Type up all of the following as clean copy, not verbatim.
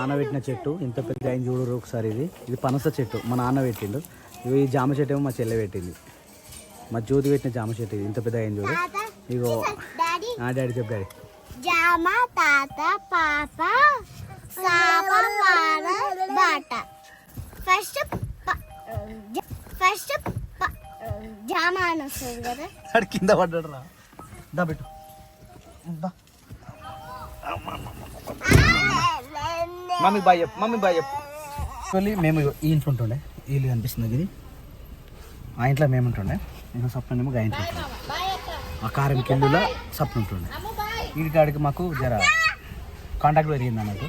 నాన్న పెట్టిన చెట్టు ఇంత పెద్ద ఆయన చూడరు ఒకసారి. ఇది పనస చెట్టు మా నాన్న పెట్టిండు. ఈ జామ చెట్టు ఏమో మా చెల్లె పెట్టింది. మా జ్యోతి పెట్టిన జామ చెట్టు ఇది ఇంత పెద్ద ఆయన చూడు. ఇగో డాడీ చెప్పు డాడీ. జామ తాత పాప బాట. ఫస్ట్ జామ అని వస్తుంది కదా. అడి కింద పడ్డాడు రా. దా పెట్టు. మమ్మీ బాయ్ చెప్పు. మమ్మీ బాయ్ చెప్పు. మేము ఈ ఇంట్లో ఉంటుండే. ఇల్లు కనిపిస్తుంది ఇది. ఆ ఇంట్లో మేము ఉంటుండే. నేను సప్న ఏమో గా ఇంట్లో ఉంటుండే. ఆ కారం కిందులో సప్న ఉంటుండే. ఈ కాడికి మాకు జర కాంటాక్ట్ పెరిగింది అన్నట్టు.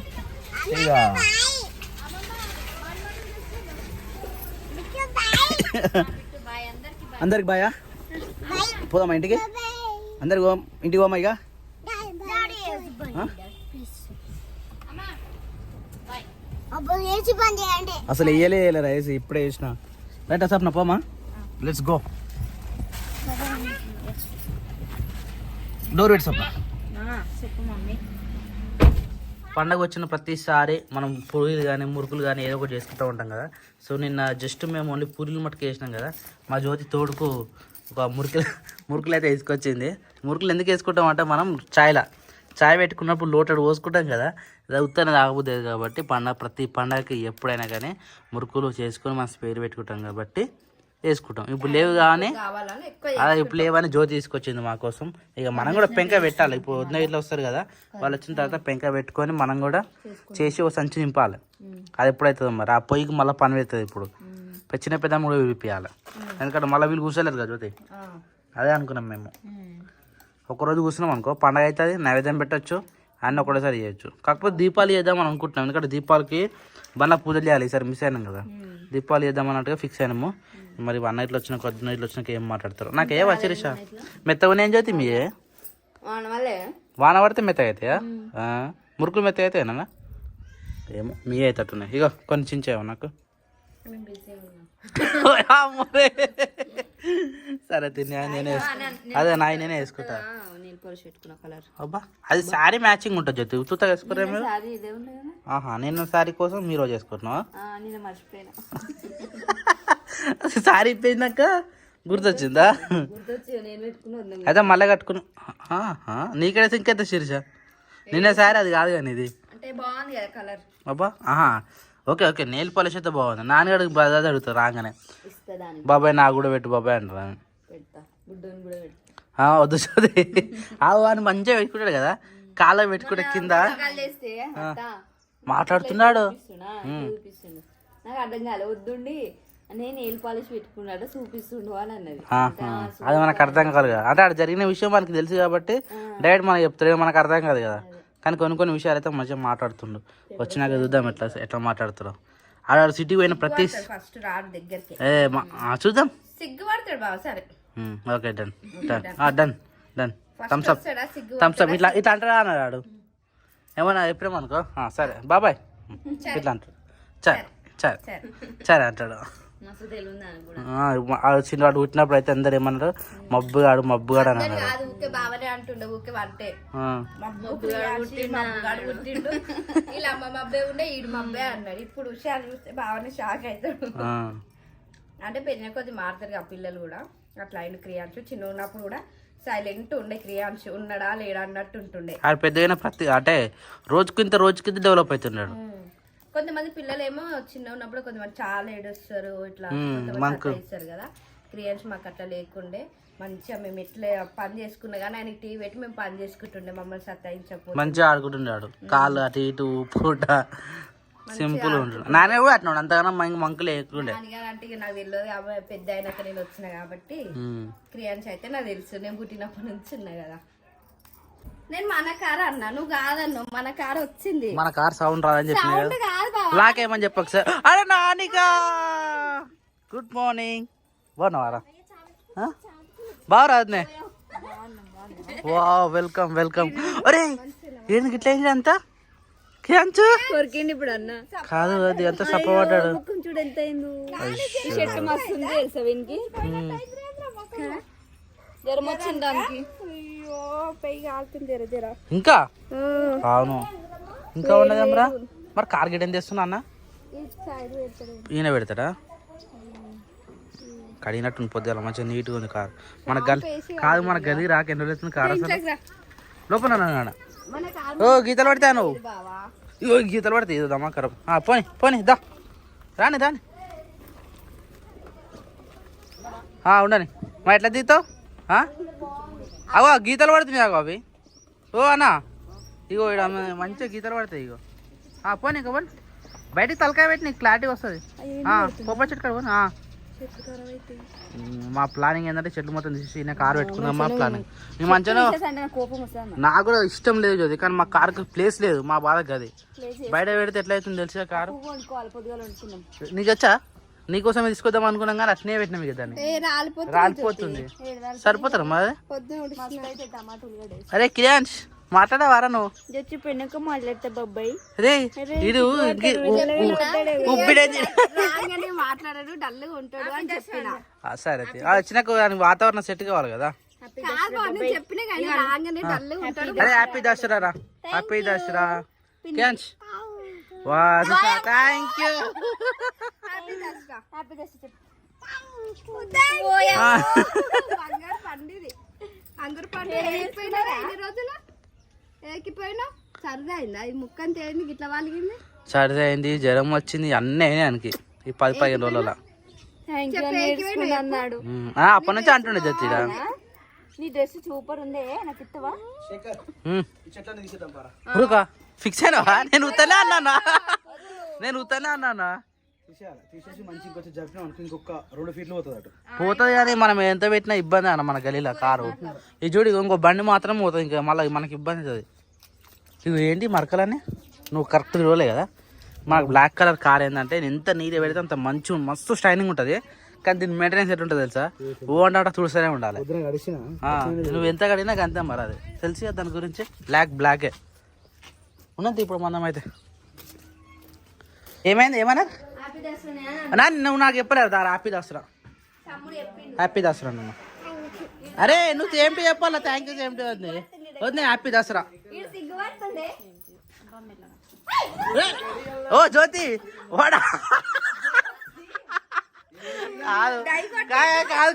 ఇక అందరికి బాయా. పోదామా ఇంటికి? అందరికి ఇంటికి పోమా ఇక. అసలు వేయలేరా వేసి ఇప్పుడే వేసిన. రైట్ సప్న పోమా. Let's go. డోర్ పెట్టి సప్న. పండగ వచ్చిన ప్రతిసారి మనం పూరీలు కానీ మురుకులు కానీ ఏదో ఒకటి చేసుకుంటూ ఉంటాం కదా. సో నిన్న జస్ట్ మేము ఓన్లీ పూరీలు మట్టుకు వేసినాం కదా. మా జ్యోతి తోడుకు ఒక మురుకులు అయితే వేసుకొచ్చింది. మురుకులు ఎందుకు వేసుకుంటాం అంటే మనం చాయ్ పెట్టుకున్నప్పుడు లోటడు పోసుకుంటాం కదా. అది ఉత్తనే తాగబోద్ది కాబట్టి ప్రతి పండగకి ఎప్పుడైనా కానీ మురుకులు చేసుకొని మనం పేరు పెట్టుకుంటాం కాబట్టి వేసుకుంటాం. ఇప్పుడు లేవు కానీ అదే ఇప్పుడు లేవని జ్యోతి తీసుకొచ్చింది మా కోసం. ఇక మనం కూడా పెంక పెట్టాలి. ఇప్పుడు వదిన ఇట్లా వస్తారు కదా, వాళ్ళు వచ్చిన తర్వాత పెంక పెట్టుకొని మనం కూడా చేసి ఒక సంచి నింపాలి. అది ఎప్పుడవుతుంది మరి ఆ పొయ్యికి మళ్ళీ పని పెడుతుంది. ఇప్పుడు చిన్న పెద్ద కూడా విడిపియాలి. ఎందుకంటే మళ్ళీ వీళ్ళు కూర్చోలేదు కదా జ్యోతి. అదే అనుకున్నాం మేము. ఒకరోజు కూర్చున్నాం అనుకో పండగ అవుతుంది, నైవేద్యం పెట్టచ్చు, అన్నీ ఒకటేసారి చేయొచ్చు. కాకపోతే దీపాలు చేద్దామని అనుకుంటున్నాం. ఎందుకంటే దీపాలకి బండ్ల పూజలు చేయాలి. ఈసారి మిస్ అయినాం కదా. దీపాలు చేద్దాం అన్నట్టుగా ఫిక్స్ అయినాము. మరి 1 నైట్లో వచ్చిన కొద్ది నైట్లో వచ్చినాక ఏం మాట్లాడతారు. నాకు ఏ వచ్చిరిషా మెత్తగా ఏం చదువుతాయి మీ వాన పడితే మెత్తగా అవుతాయా? మురుకులు మెత్తగా అవుతాయనా? ఏమో మీ అవుతట్టున్నాయి. ఇక కొన్ని చించావు నాకు. సరే నేనే అదే నేనే వేసుకుంటా. అబ్బా అది శారీ మ్యాచింగ్ ఉంటుంది జ్యోతి. ఉత్తుతా వేసుకురా మీరు. నేను శారీ కోసం మీరు రోజు వేసుకుంటున్నావా? శారీ ఇప్పిందాక గుర్తొచ్చిందా? అయితే మళ్ళీ కట్టుకున్నా. నీకైతే ఇంకైతే శిరీష నిన్న శారీ అది కాదు కానీ ఇది అబ్బా. ఓకే ఓకే నెయిల్ పాలిష్ అయితే బాగుంది. నాన్నగాడికి అదే అడుగుతారు రాగానే, బాబాయ్ నాకు కూడా పెట్టు బాబాయ్ అంటారా. వద్దు చోది అని మంచిగా పెట్టుకుంటాడు కదా. కాళ్ళ పెట్టుకుంటే కింద మాట్లాడుతున్నాడు. అది మనకు అర్థం కాదు కదా. అంటే అక్కడ జరిగిన విషయం మనకి తెలుసు కాబట్టి డైరెక్ట్ మనకు చెప్తాడు. మనకు అర్థం కాదు కదా. కానీ కొన్ని విషయాలు అయితే మంచిగా మాట్లాడుతుండు. వచ్చినాక చూద్దాం ఎట్లా మాట్లాడుతాడు. ఆడ సిటీ పోయిన ప్రతి చూద్దాం. Okay done done done done. Thums Up ఇట్లా అంటారా అన్నాడు. ఏమన్నా ఎప్పుడేమనుకో సరే బాబాయ్ ఇట్లా అంటాడు. సరే అంటాడు. చిన్నవాడు పుట్టినప్పుడు అయితే అందరు ఏమన్నారు, మబ్బుగాడు అని అన్నారు. ఇప్పుడు విషయాలు చూస్తే బాగానే షాక్ అవుతాడు. అంటే పెరిగిన కొద్ది మారుతారు ఆ పిల్లలు కూడా. అట్లా ఆయన క్రియాన్స్ చిన్న ఉన్నప్పుడు కూడా సైలెంట్ ఉండే. క్రియాన్స్ ఉన్నాడా లేడా అన్నట్టు ఉంటుండే. పెద్దగా ప్రతి అంటే రోజుకింత డెవలప్ అవుతున్నాడు. కొంతమంది పిల్లలు ఏమో చిన్న ఉన్నప్పుడు కొంతమంది చాలా ఏడుస్తారు, ఇట్లా ఇస్తారు కదా. క్రియాన్స్ మాకు అట్లా లేకుండే. మంచిగా మేము ఇట్లా పని చేసుకున్నా కానీ ఆయన టీవీ పెట్టి మేము పని చేసుకుంటుండే. మమ్మల్ని సత్తాయించకపోతే మంచిగా ఆడుకుంటుండే. కాళ్ళు అటు ఇటు పూట సింపుల్ ఉంటుంది. నానే కూడా అట్లా అంతగానో మంకులు లేకుండే. అంటే ఇక నాకు తెలియదు. పెద్ద అయినాక నేను వచ్చిన కాబట్టి క్రియాన్స్ అయితే నాకు తెలుసు. నేను పుట్టినప్పటి నుంచి ఉన్నా కదా. నేను మన కారు అన్నా, నువ్వు కాదన్నావు. మన కారు వచ్చింది. మన కార్ సౌండ్ రాదని చెప్పి నాకేమని చెప్పకు సార్. అరే నానికా గుడ్ మార్నింగ్. బాగున్నావారా? బాగా రాదునే. వా వెల్కమ్ వెల్కమ్. అరే ఏంది ఇట్లా అయింది అంతా? ఇప్పుడు అన్న కాదు అది అంతా సప్పబడ్డాడు. చూడు ఎంత షర్ట్ మస్తు ఉంది తెలుసా వీనికి. జ్వరం వచ్చింది దానికి. ఇంకా అవును ఇంకా ఉన్నదేమరా. మరి కార్ గిట్ ఏం తెస్తున్నా అన్న ఈయన పెడతాడా కడిగినట్టు పొద్దుల మంచిగా నీట్గా ఉంది కార్ మన గది కాదు మన గది రాక ఎన్ని రోజులు అవుతుంది కార్ అసలు లోపల నాన్న ఓ గీతలు పడతా నువ్వు ఇగో గీతలు పడతాయి ఇది దమ్మా కరం పోనీ పోనీ దా రాని దాని ఉండని మా ఎట్లా దిగుతావు అవో గీతలు పడుతున్నాయి అగో అవి ఓ అన్న ఇగో ఇక్కడ మంచిగా గీతలు పడతాయి ఇగో పోనీ ఇక పోనీ బయటికి తలకాయ పెట్టి నీకు క్లారిటీ వస్తుంది కొబ్బరి చెట్టు కాడ పోనీ మా ప్లానింగ్ ఏంటంటే చెట్లు మొత్తం తీసి కారు పెట్టుకుందాం మా ప్లానింగ్ మేము మంచిగా నాకు కూడా ఇష్టం లేదు జ్యోతి కానీ మా కార్కి ప్లేస్ లేదు మా బాధకు అది బయట పెడితే ఎట్లా అవుతుంది తెలిసా కారు నీకు వచ్చా నీకోసం తీసుకొద్దాం అనుకున్నాం కానీ అట్నే పెట్టినాం ఇక దాన్ని రాలిపోతుంది సరిపోతారా మరి అరే కియాన్స్ మాట్లాడవారా నువ్వు మాట్లాడతా బాబాయ్ రే ఇది మాట్లాడాడు డల్గా ఉంటాడు అని చెప్పిన సరే వచ్చినాక వాతావరణం సెట్ కావాలి కదా చెప్పినా కానీ రాగానే డల్గా ఉంటాడు అరే హ్యాపీ దసరా రా happy Dasara Kian's thank you అందరు పండుగ ఎన్ని రోజులు ఏకిపోయినా సరదా అయింది అది ముక్క అంత అయింది గిట్ల వాళ్ళకింది సరదా అయింది జ్వరం వచ్చింది అన్నీ అయినాయి ఆయనకి ఈ 10-15 రోజుల అన్నాడు అప్పటి నుంచి అంటుండే జచ్చిరా నీ డ్రెస్ సూపర్ ఉందే నాకు ఇస్తావా ఫిక్స్ అయినావా నేను ఉత్తనే అన్నానా పోతుంది కానీ మనం ఎంత పెట్టినా ఇబ్బంది అన్న మన గలీలో కారు ఈ చూడు ఇంకో బండి మాత్రం పోతుంది ఇంకా మళ్ళీ మనకి ఇబ్బంది అవుతుంది ఇవి ఏంటి మరకలని నువ్వు కరెక్ట్ చూడలే కదా మనకు బ్లాక్ కలర్ కార్ ఏంటంటే ఎంత నీట్గా పెడితే అంత మంచి మస్తు స్టైనింగ్ ఉంటుంది కానీ దీని మెయింటెనెన్స్ ఎట్లా ఉంటుంది తెలుసా ఓ అంటే చూస్తూనే ఉండాలి నువ్వు ఎంత కడిగినా అంతే మరి అది తెలిసి దాని గురించి బ్లాకే ఉన్నది ఇప్పుడు మనం అయితే ఏమైంది ఏమన్నా నువ్వు నాకు చెప్పలేదు దారా హ్యాపీ దసరా నువ్వు అరే నువ్వు ఏంటి చెప్పాలా థ్యాంక్ యూ ఏంటి వద్దు హ్యాపీ దసరా ఓ జ్యోతి వాడా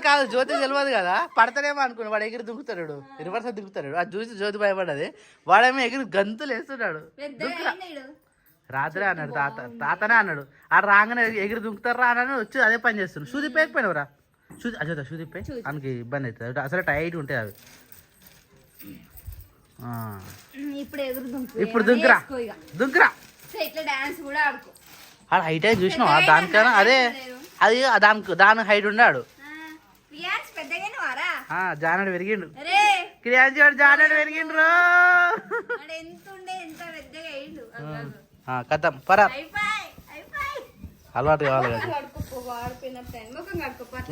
కాదు జ్యోతి తెలియదు కదా పడతాడేమో అనుకున్నాడు వాడు ఎగిరి దుంకుతాడు రివర్స్ దిగుతాడు అది చూసి జ్యోతి భయపడ్డది వాడేమో ఎగిరి గంతులు వేస్తున్నాడు రాత్రే అన్నాడు తాతనే అన్నాడు ఆ రాగానే ఎగిరి దుంకుతారు రా అని వచ్చి అదే పని చేస్తున్నాడు షూ తిప్పేకపోయినవురా షూ తిప్పే మనకి ఇబ్బంది అవుతుంది అసలు టైట్ ఉంటాయి అవి ఇప్పుడు దుంకురా ఆడ హైట్ అయితే చూసినావా దానికన్నా అదే అది దాని హైట్ ఉన్నాడు జానడు పెరిగిండు క్రియాన్స్ జానడు పెరిగిండ్రు కథం పరా అలవాటు కావాలి కదా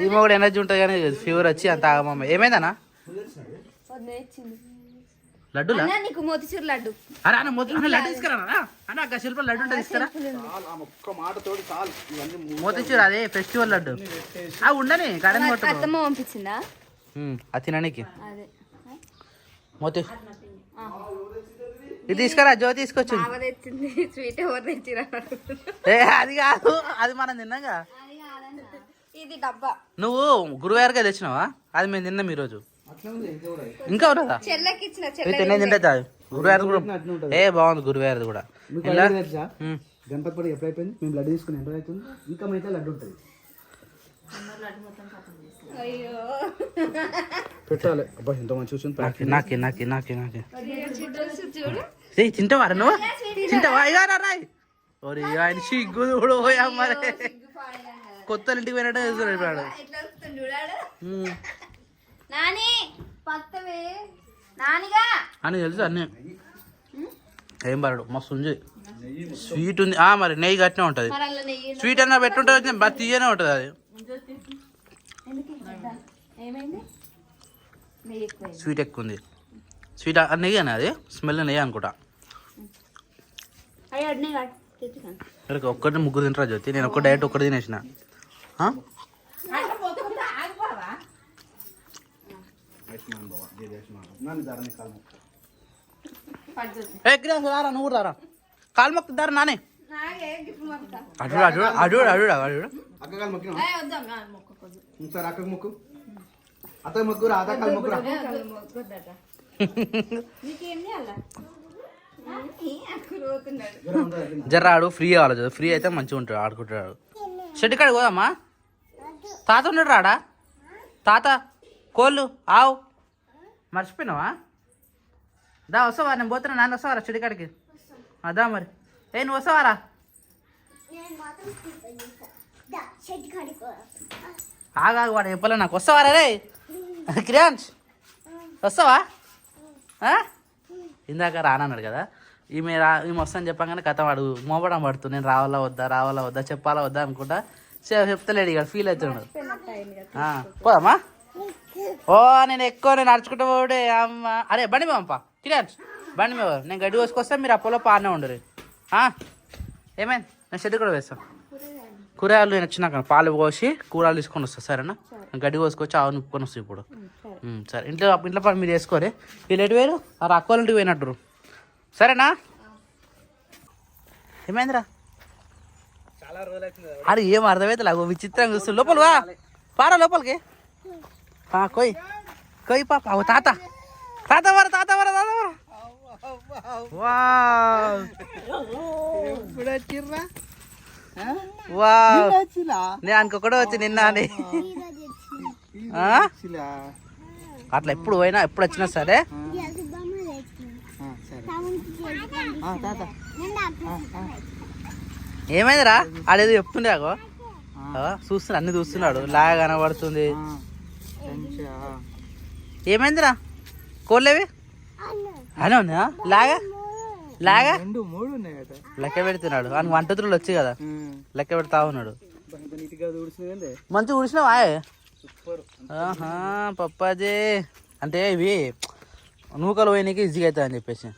ఈ కూడా ఎనర్జీ ఉంటుంది కానీ ఫీవర్ వచ్చి అంత ఆగమమ్మ ఏమైందన్నా లడ్డు నీకు మోతిచూర్ లడ్డు అరే అన్న మోతిచూర్ లడ్డు తీసుకురా అన్న అక్క శిల్ప లడ్డు ఉంటుంది తీసుకురా మోతిచూర్ అదే ఫెస్టివల్ లడ్డు ఉండని కడని అత్తమ్మ పంపించిందా అది తినడానికి మోతి ఇది తీసుకురా జో తీసుకొచ్చింది స్వీట్ ఎవరు తెచ్చిరా అది కాదు అది మనం తిన్నాగా ఇది డబ్బా నువ్వు గురువారిగా తెచ్చినావా అది మేము తిన్నాం ఈరోజు ఇంకా ఉన్నదా నేను తింటే గురువారి కూడా బాగుంది గురువారిది కూడా గణపతి ఎప్పుడైపోయింది మేము లడ్డు తీసుకుని ఎంత అవుతుంది ఇంకా మిగతా లడ్డు ఉంటుంది పెట్టాలి అబ్బా ఎంత మంచి చూసింది నాకే తింటావారా నువ్వు తింటావా రాయ్ ఓరి ఆయన సిగ్గు కూడా పోయా మరి కొత్త ఇంటికి పోయినట్టు చూస్తున్నాడు అని తెలుసు అన్నీ ఏం పడడు మస్తు ఉంది స్వీట్ ఉంది మరి నెయ్యి గట్టినే ఉంటుంది స్వీట్ అన్నా పెట్టుంటుంది బాగా తీయనే ఉంటుంది అది స్వీట్ ఎక్కువ ఉంది స్వీట్ నెయ్యి అని అది స్మెల్ నెయ్యి అనుకుంటా ఒక్కటి ముగ్గురు తింటారా జ్యోతి నేను ఒక్క డైరెక్ట్ ఒక్కటి తినేసిన నువ్వు రారా కాలు మొక్క దారా నానే అడు అడు అడు అడు అడు అక్కకాలు మొక్కినా సరే అక్కకు మొక్కు అత్త మొక్కు రా అత్తకాలు మొక్కు రా జర్ర ఆడు ఫ్రీ కావాలి ఫ్రీ అయితే మంచిగా ఉంటాడు ఆడుకుంటాడు షెడ్ కాడికి పోదామా తాత ఉన్నాడు రాడా తాత కోళ్ళు ఆవు మర్చిపోయినావా దా వస్తావా నేను పోతున్నా నాన్న వస్తావారా షెడ్ కాడికి అదా మరి నువ్వు వస్తావారా ఆగాగు వాడు చెప్పలే నాకు వస్తావారా రే క్రియాంష్ వస్తావా ఇందాక రానన్నాడు కదా ఈమె వస్తాను చెప్పగానే కథ వాడు మోపడం పడుతుంది నేను రావాలా వద్దా చెప్పాలా వద్దా అనుకుంటా చెప్తలేడు ఇక ఫీల్ అవుతున్నాడు పోదామా నేను నడుచుకుంటా పోడే అమ్మ అరే బండి మేమప్ప క్రియాంష్ బండి మేము నేను గడ్డి కోసుకొస్తా మీరు అప్పలో పానే ఉండరు ఏమైంది నేను షెడ్ కూడా వేస్తాను కూరగాయలు నేను వచ్చినాక పాలు పోసి కూరలు తీసుకొని వస్తా సరేనా గడ్డి కోసుకొచ్చి ఆవు నిప్పుకొని వస్తాయి ఇప్పుడు సరే ఇంట్లో పని మీరు వేసుకోరే వీళ్ళు ఎటు వేరు ఆ అక్కల ఇంటికి పోయినట్టు సరేనా ఏమైందిరా చాలా రోజులు అవుతుంది అది ఏం అర్థమైతే లాగో విచిత్రంగా చూస్తుంది లోపల వా పారా లోపలికి కొయ్ కొయ్ పాప తాత తాత వర తాత వర తాత వర ఎప్పుడు వచ్చిర్రా వా నేను అనుకోకుండా వచ్చి నిన్న అని అట్లా ఎప్పుడు పోయినా ఎప్పుడు వచ్చినా సరే ఏమైందిరా ఆడేదో చెప్తుండే అగో చూస్తున్నా అన్ని చూస్తున్నాడు లాగా కనబడుతుంది ఏమైందిరా కోళ్ళేవి అనే ఉన్నా లాగా లాగా 2 3 ఉన్నాయి కదా లెక్క పెడుతున్నాడు అని వంటతులు వచ్చి కదా లెక్క పెడతా ఉన్నాడు మంచిగా ఉడిసినావా పప్పాజీ అంటే ఇవి నూకలు పోయినకి ఈజీగా అవుతుంది అని చెప్పేసి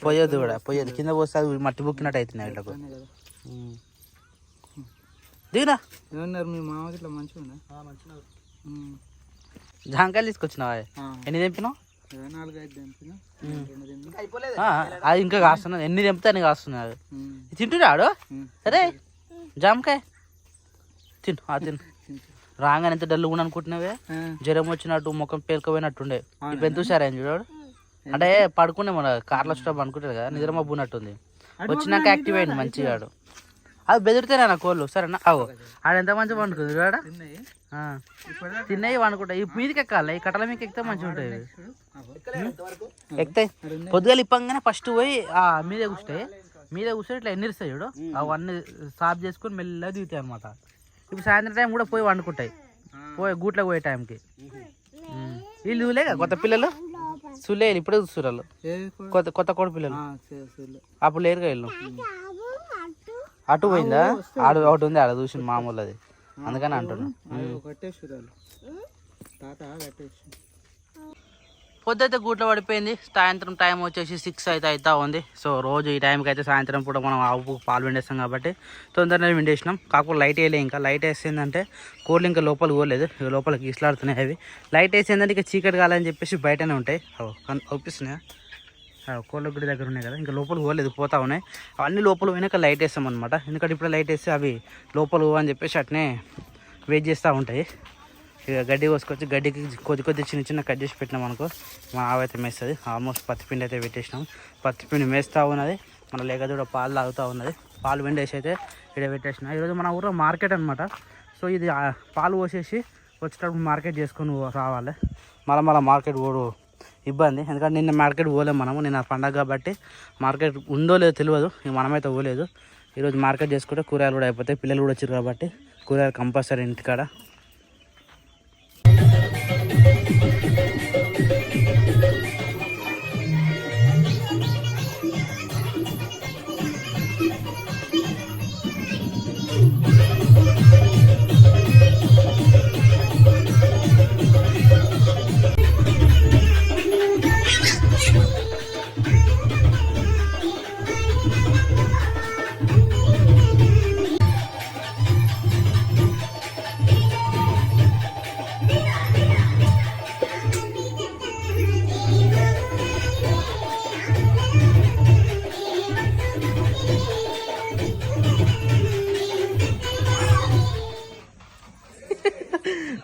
పోయొద్దు కూడా పోయొద్దు కింద పోస్తే అది మట్టి బుక్కినట్టు అవుతున్నాయి వీళ్ళకు దిగునా ఏమన్నారు మీ మామ ఇట్లా మంచిగా జాంకాయలు తీసుకొచ్చినావా ఎన్ని తెంపినావు 4-5 తెంపినా అది ఇంకా కాస్తున్నది ఎన్ని తెంపితే అన్ని కాస్తున్నది తింటున్నాడు సరే జామకాయ తిను రాగానే ఎంత డల్లు కూడా అనుకుంటున్నావే జ్వరం వచ్చినట్టు ముఖం పేరుకపోయినట్టుండే ఇప్పుడు ఎంత చూసారా చూడాడు అంటే పడుకునే మన కార్లో స్టాప్ అనుకుంటాడు కదా నిద్ర మబ్బున్నట్టుంది వచ్చినాక యాక్టివ్ అయింది మంచిగా అది బెదిరితేనే నా కోళ్ళు సరేనా అవు ఆడ ఎంత మంచిగా పండుకుంది చూడ తిన్నాయి వండుకుంటా ఈ మీదకి ఎక్కాలి ఈ కట్టల మీకు ఎక్కితే మంచిగా ఉంటాయి ఎక్కుతాయి పొద్దుగాలు ఇప్పంగానే ఫస్ట్ పోయి మీదే కూర్చొని ఇట్లా ఎన్నిస్తాయి చూడు అవన్నీ సాఫ్ చేసుకొని మెల్లగా దిగుతాయి అనమాట ఇప్పుడు సాయంత్రం టైం కూడా పోయి వండుకుంటాయి గూట్లోకి పోయే టైంకి వీళ్ళు చూలేక కొత్త పిల్లలు చూలే ఇప్పుడే చూస్తున్నారు కొత్త కోడి పిల్లలు అప్పుడు లేరుగా వీళ్ళు అటు పోయిందా ఆడు ఒకటి ఉంది ఆడ చూసి మామూలు అది అందుకని అంటున్నా పొద్దుైతే గూట్లో పడిపోయింది సాయంత్రం టైం వచ్చేసి 6 అయితే అవుతా ఉంది సో రోజు ఈ టైంకి అయితే సాయంత్రం పూట మనం ఆవు పాలు విండేస్తాం కాబట్టి తొందరనే విండేసినాం కాకపోతే లైట్ వేయలే ఇంకా లైట్ వేసిందంటే కోళ్ళు ఇంకా లోపలికి పోలేదు ఇక లోపలికి ఇట్లాడుతున్నాయి అవి లైట్ వేసిందంటే ఇక చీకటి కాలని చెప్పేసి బయటనే ఉంటాయి అవుపిస్తున్నాయా కోళ్ళ గుడి దగ్గర ఉన్నాయి కదా ఇంకా లోపలికి పోలేదు పోతా ఉన్నాయి అవన్నీ లోపల పోయినాక లైట్ వేస్తాం అనమాట ఎందుకంటే ఇప్పుడు లైట్ వేస్తే అవి లోపల అని చెప్పేసి అట్నే వెయిట్ చేస్తూ ఉంటాయి ఇక గడ్డి కోసుకొచ్చి గడ్డికి కొద్ది చిన్న కట్ చేసి పెట్టినాం అనుకో మా ఆవైతే మేస్తుంది ఆల్మోస్ట్ పత్తిపిండి అయితే పెట్టేసినాం పత్తిపిండి మేస్తూ ఉన్నది మన లేక కూడా పాలు తాగుతూ ఉన్నది పాలు వెండేసి అయితే ఇక్కడ పెట్టేసినాం ఈరోజు మన ఊళ్ళో మార్కెట్ అనమాట సో ఇది పాలు పోసేసి వచ్చేటప్పుడు మార్కెట్ చేసుకొని రావాలి మళ్ళీ మార్కెట్ పోడు ఇబ్బంది ఎందుకంటే నిన్న మార్కెట్ పోలేము మనము నిన్న పండగ కాబట్టి మార్కెట్ ఉందో లేదో తెలియదు ఇక మనమైతే పోలేదు ఈరోజు మార్కెట్ చేసుకుంటే కూరగాయలు కూడా అయిపోతాయి పిల్లలు కూడా వచ్చారు కాబట్టి కూరగాయలు కంపల్సరీ ఇంటికాడ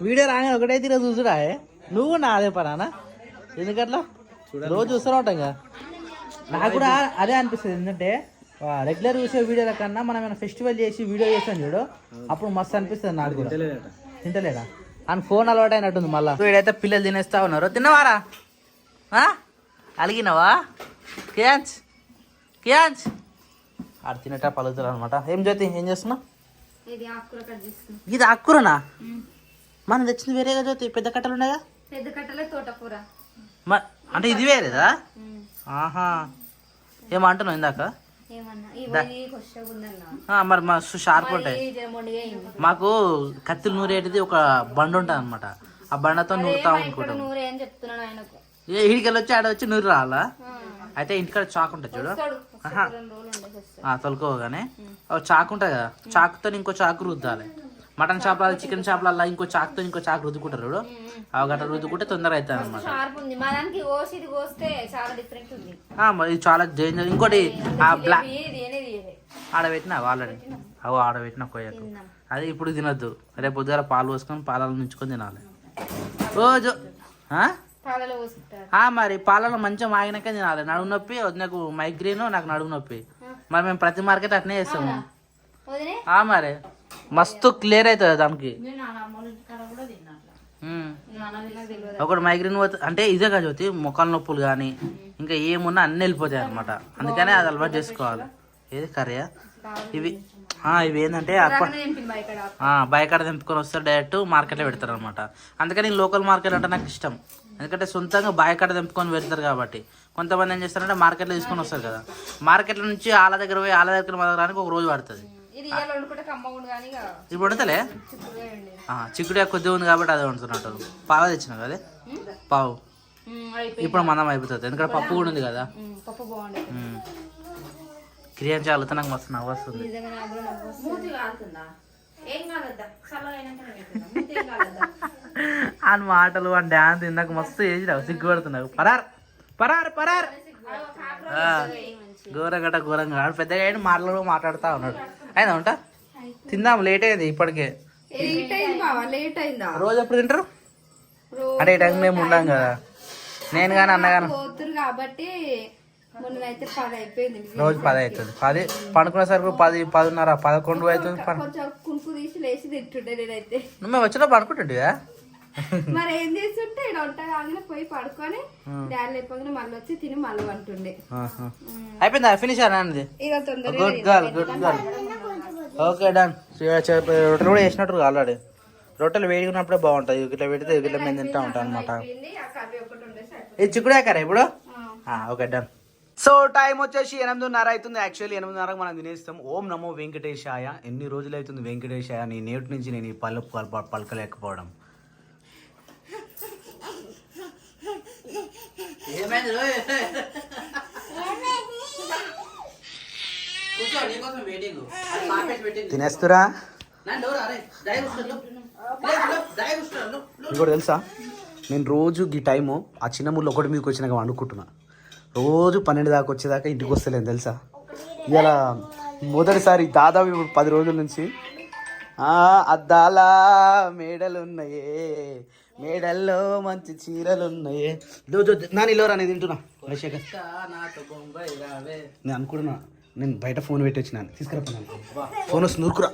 వీడియో రాగా ఒకటే తీరా చూసుడా నువ్వు నా అదే పనానా ఎందుకట్లా రోజు చూస్తూనే ఉంటాం కదా నాకు కూడా అదే అనిపిస్తుంది ఎందుకంటే రెగ్యులర్ చూసే వీడియోల కన్నా మనం ఏమైనా ఫెస్టివల్ చేసి వీడియో చేస్తాం చూడు అప్పుడు మస్తు అనిపిస్తుంది నాకు కూడా తింటలేడా అని ఫోన్ అలవాటు అయినట్టుంది మళ్ళీ వీడైతే పిల్లలు తినేస్తా ఉన్నారు తిన్నవారా అలిగినవా కియాన్స్ కియాన్స్ ఆడ తినేట పలుకుతారు అనమాట ఏం జ్యోతి ఏం చేస్తున్నావు ఇది ఆకుకూర కట్ చేస్తున్నా. ఇది ఆకుకూరనా మనం తెచ్చింది వేరేగా జ్యోతి పెద్ద కట్టలు ఉన్నాయా పెద్ద కట్టలే తోటకూర. అంటే ఇది వేరేదా ఆహా ఏమంటున్నావు ఇందాక ఏమన్నా ఇవన్నీ కొత్తగా ఉందన్నా. మరి మా షార్ప్ ఉంటాయి ఇది మొండిగా అయింది. మాకు కత్తులు నూరేటిది ఒక బండి ఉంటుంది అనమాట ఆ బండతో నూరుతా అనుకుంటాం నూరే అని చెప్తున్నాను ఆయనకు. ఇడికెళ్ళి వచ్చి ఆడ వచ్చి నూరు రావాలా అయితే ఇంటికాడ చాకు ఉంటుంది చూడు వస్తాడు. 2 రోజులు ఉండేసి వస్తాడు. తొలుకోగానే చాకు ఉంటుంది కదా చాకుతో ఇంకో చాకు రుద్దాలి మటన్ షాప్లలో చికెన్ షాప్లలో ఇంకో చాకుతో ఇంకో చాకు రుద్దుకుంటారు చూడు అవి గట్ట రుద్దుకుంటే తొందరగా అవుతుంది అనమాట షార్ప్ ఉంది మా దానికి కోసి ఇది కోస్తే చాలా డిఫరెంట్ ఉంది. మరి ఇది చాలా డేంజర్ ఇంకోటి ఆ బ్లాక్ ఇది అనేది ఇది. ఆడబెట్టినా ఆల్రెడీ అవు ఆడబెట్టిన కొయ్యకు అది ఇప్పుడు తినొద్దు రేపు పొద్దుగాల పాలు పోసుకొని పాలలో నుంచుకొని తినాలి రోజు పాలలో పోసుకుంటారు. మరి పాలలో మంచిగా మాగినాక తినాలి నడుము నొప్పి నాకు మైగ్రేన్ నాకు నడుము నొప్పి మరి మేము ప్రతి మార్కెట్ అట్నే చేస్తాము వదిలే మరి మస్తు క్లియర్ అవుతుంది దానికి ఒకటి మైగ్రేన్ పోతే అంటే ఇదే కదా జ్యోతి మొక్కల నొప్పులు కానీ ఇంకా ఏమున్నా అన్నీ వెళ్ళిపోతాయి అనమాట అందుకనే అది అలవాటు చేసుకోవాలి ఏది కర్రీయా ఇవి ఇవి ఏంటంటే బయకాడ తెంపుకొని వస్తారు డైరెక్ట్ మార్కెట్లో పెడతారు అనమాట అందుకని లోకల్ మార్కెట్ అంటే నాకు ఇష్టం ఎందుకంటే సొంతంగా బాయకాడ తెంపుకొని పెడతారు కాబట్టి కొంతమంది ఏం చేస్తారంటే మార్కెట్లో తీసుకొని వస్తారు కదా మార్కెట్లో నుంచి ఆళ్ళ దగ్గర పోయి ఆళ్ళ దగ్గర రానికి ఒక రోజు పడుతుంది ఇప్పుడు వండుతలే చిక్కుడుగా కొద్దిగా ఉంది కాబట్టి అదే వండుతున్నట్టు పావు తెచ్చినావు కదా పావు ఇప్పుడు మందం అయిపోతుంది ఎందుకంటే పప్పు కూడా ఉంది కదా క్రియాన్ చాలుతా నాకు మస్తు నవ్వు వస్తుంది అని మాటలు అని డ్యాన్స్ ఇందాక మస్తు చేసినావు సిగ్గుపడుతున్నావు పరార్ పరార్ పరార్ ఘోరంగా ఘోరంగా పెద్దగా అయినా మాట్లాడుతూ ఉన్నాడు అయినా ఉంటా తిందాం లేట్ అయింది ఇప్పటికే రోజు ఎప్పుడు తింటారు అంటే ఈ టైం మేము ఉండాం కదా నేను కానీ అన్నగాను కాబట్టి రోజు 10 అవుతుంది 10 పడుకునేసరికి 10:30 11 అవుతుంది కునుకు తీసి లేచి తింటుండే నేనైతే మేము వచ్చినా పడుకుంటుంటివా మరి ఏం చేస్తుంటే ఇక్కడ ఉంటాగానే పోయి పడుకొని డాడీ లేపగానే మళ్ళీ వచ్చి తిని మళ్ళీ అంటుండే అయిపోయిందా ఫినిష్ అన్నది ఇక తొందరగా good girl good girl okay done రొట్టెలు కూడా వేసినట్టు ఆల్రెడీ రొట్టెలు వేడిగా ఉన్నప్పుడే బాగుంటాయి ఇట్లా పెడితే ఇట్లా మేము తింటా ఉంటాం అనమాట ఇది చిక్కుడే కరా ఇప్పుడు ఓకే డన్ సో టైం వచ్చేసి 8:30 అవుతుంది యాక్చువల్లీ 8:30 మనం తినేస్తాం ఓం నమో వెంకటేశాయ ఎన్ని రోజులు అవుతుంది వెంకటేశాయ నీ నేటి నుంచి నేను ఈ పలకలేకపోవడం తినేస్తురా ఇంకోటి తెలుసా నేను రోజు ఈ టైము ఆ చిన్న ముళ్ళు ఒకటి మీదకి వచ్చినాక వండుకుంటున్నా రోజు 12 దాకా వచ్చేదాకా ఇంటికి వస్తలేను తెలుసా ఇలా మొదటిసారి దాదాపు ఇప్పుడు 10 రోజుల నుంచి అద్దాల మేడలు ఉన్నాయే మేడల్లో మంచి చీరలు ఉన్నాయే నా నిలోరా నేను తింటున్నా నేను అనుకుంటున్నా నేను బయట ఫోన్ పెట్టి వచ్చినాను తీసుకురా ఫోన్ వస్తుంది నూరుకురా